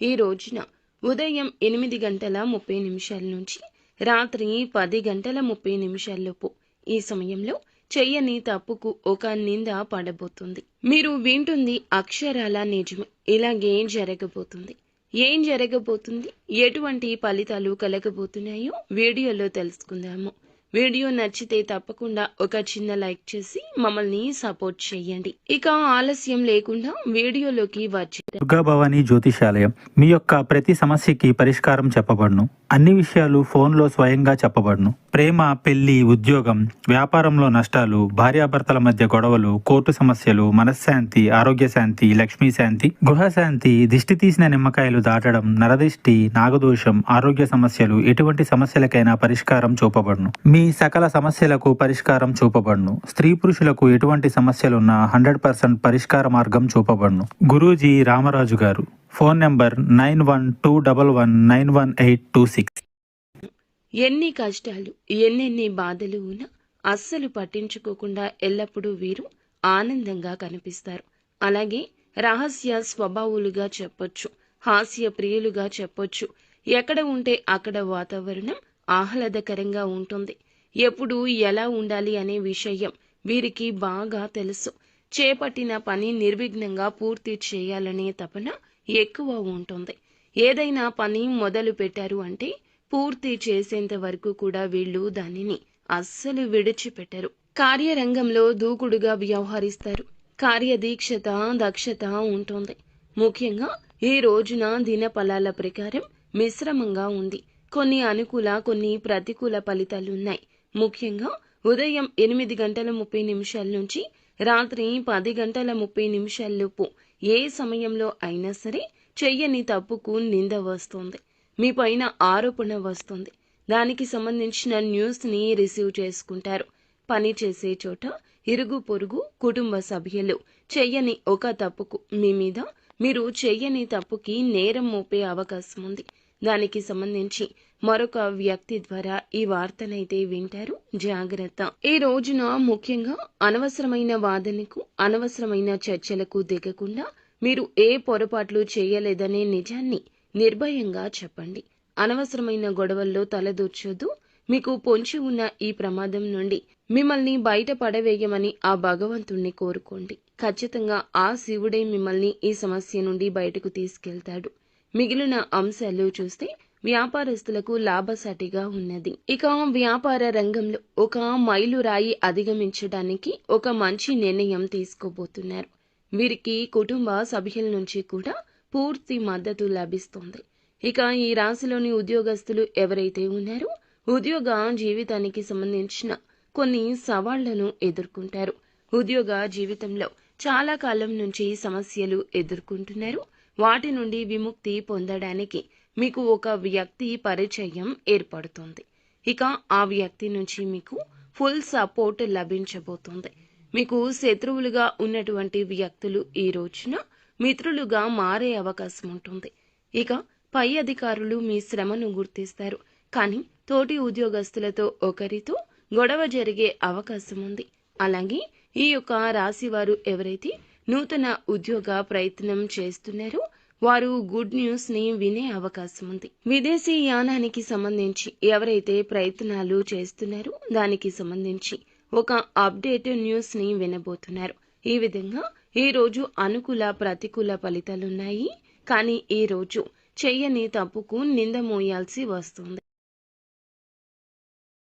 ఈ రోజున ఉదయం 8:30 నుంచి రాత్రి 10:30 లోపు ఈ సమయంలో చెయ్యని తప్పుకు ఒక నింద పడబోతుంది. మీరు వింటుంది అక్షరాల నిజమే. ఇలాగే జరగబోతుంది. ఏం జరగబోతుంది, ఎటువంటి ఫలితాలు కలగబోతున్నాయో వీడియోలో తెలుసుకుందాము. వీడియో నచ్చితే తప్పకుండా ఒక చిన్న లైక్ చేసి మమ్మల్ని సపోర్ట్ చేయండి. ఇక ఆలస్యం లేకుండా వీడియోలోకి వచ్చి దుర్గా భవానీ జ్యోతిషాలయం మీ యొక్క ప్రతి సమస్యకి పరిష్కారం చెప్పబడును. అన్ని విషయాలు ఫోన్లో స్వయంగా చెప్పబడును. ప్రేమ, పెళ్లి, ఉద్యోగం, వ్యాపారంలో నష్టాలు, భార్యాభర్తల మధ్య గొడవలు, కోర్టు సమస్యలు, మనశ్శాంతి, ఆరోగ్య శాంతి, లక్ష్మీ శాంతి, గృహశాంతి, దిష్టి తీసిన నిమ్మకాయలు దాటడం, నరదిష్టి, నాగదోషం, ఆరోగ్య సమస్యలు, ఎటువంటి సమస్యలకైనా పరిష్కారం చూపబడును. మీ సకల సమస్యలకు పరిష్కారం చూపబడును. స్త్రీ పురుషులకు ఎటువంటి సమస్యలున్నా 100% పరిష్కార మార్గం చూపబడును. గురూజీ రామరాజు గారు. Phone number 9121191826. ఎన్ని కష్టాలు, ఎన్నెన్ని బాధలు ఉన్నా అస్సలు పట్టించుకోకుండా ఎల్లప్పుడూ వీరు ఆనందంగా కనిపిస్తారు. అలాగే రహస్య స్వభావులుగా చెప్పొచ్చు, హాస్య ప్రియులుగా చెప్పొచ్చు. ఎక్కడ ఉంటే అక్కడ వాతావరణం ఆహ్లాదకరంగా ఉంటుంది. ఎప్పుడు ఎలా ఉండాలి అనే విషయం వీరికి బాగా తెలుసు. చేపట్టిన పని నిర్విఘ్నంగా పూర్తి చేయాలనే తపన ఎక్కువ ఉంటుంది. ఏదైనా పని మొదలు పెట్టారు అంటే పూర్తి చేసేంత వరకు కూడా వీళ్ళు దానిని అస్సలు విడిచిపెట్టరు. కార్యరంగంలో దూకుడుగా వ్యవహరిస్తారు. కార్యదీక్షత, దక్షత ఉంటుంది. ముఖ్యంగా ఈ రోజున దిన ఫలాల ప్రకారం మిశ్రమంగా ఉంది. కొన్ని అనుకూల, కొన్ని ప్రతికూల ఫలితాలున్నాయి. ముఖ్యంగా ఉదయం 8:30 నుంచి రాత్రి 10:30 లోపు ఏ సమయంలో అయినా సరే చెయ్యని తప్పుకు నింద వస్తుంది. మీ పైన ఆరోపణ వస్తుంది. దానికి సంబంధించిన న్యూస్ని రిసీవ్ చేసుకుంటారు. పని చేసే చోట ఇరుగు పొరుగు, కుటుంబ సభ్యులు చెయ్యని ఒక తప్పుకు మీ మీద మీరు చెయ్యని తప్పుకి నేరం మోపే అవకాశం ఉంది. దానికి సంబంధించి మరొక వ్యక్తి ద్వారా ఈ వార్తనైతే వింటారు. జాగ్రత్త. ఈ రోజున ముఖ్యంగా అనవసరమైన వాదనకు, అనవసరమైన చర్చలకు దిగకుండా మీరు ఏ పొరపాట్లు చేయలేదనే నిజాన్ని నిర్భయంగా చెప్పండి. అనవసరమైన గొడవల్లో తలదూర్చొద్దు. మీకు పొంచి ఉన్న ఈ ప్రమాదం నుండి మిమ్మల్ని బయట పడవేయమని ఆ భగవంతుణ్ణి కోరుకోండి. ఖచ్చితంగా ఆ శివుడే మిమ్మల్ని ఈ సమస్య నుండి బయటకు తీసుకెళ్తాడు. మిగిలిన అంశాలు చూస్తే వ్యాపారస్తులకు లాభసాటిగా ఉన్నది. ఇక వ్యాపార రంగంలో ఒక మైలురాయి అధిగమించడానికి ఒక మంచి నిర్ణయం తీసుకోబోతున్నారు. వీరికి కుటుంబ సభ్యుల నుంచి కూడా పూర్తి మద్దతు లభిస్తుంది. ఇక ఈ రాశిలోని ఉద్యోగస్తులు ఎవరైతే ఉన్నారో ఉద్యోగ జీవితానికి సంబంధించిన కొన్ని సవాళ్లను ఎదుర్కొంటారు. ఉద్యోగ జీవితంలో చాలా కాలం నుంచి సమస్యలు ఎదుర్కొంటున్నారు. వాటి నుండి విముక్తి పొందడానికి మీకు ఒక వ్యక్తి పరిచయం ఏర్పడుతుంది. ఇక ఆ వ్యక్తి నుంచి మీకు ఫుల్ సపోర్ట్ లభించబోతుంది. మీకు శత్రువులుగా ఉన్నటువంటి వ్యక్తులు ఈ రోజున మిత్రులుగా మారే అవకాశం ఉంటుంది. ఇక పై అధికారులు మీ శ్రమను గుర్తిస్తారు. కానీ తోటి ఉద్యోగస్తులతో ఒకరితో గొడవ జరిగే అవకాశం ఉంది. అలాగే ఈ యొక్క రాశి వారు ఎవరైతే నూతన ఉద్యోగ ప్రయత్నం చేస్తున్నారో వారు గుడ్ న్యూస్ ని వినే అవకాశం ఉంది. విదేశీ యానానికి సంబంధించి ఎవరైతే ప్రయత్నాలు చేస్తున్నారో దానికి సంబంధించి ఒక అప్డేట్ న్యూస్ ని వినబోతున్నారు. ఈ విధంగా ఈ రోజు అనుకూల, ప్రతికూల ఫలితాలున్నాయి. కానీ ఈ రోజు చెయ్యని తప్పుకు నింద మోయాల్సి వస్తుంది.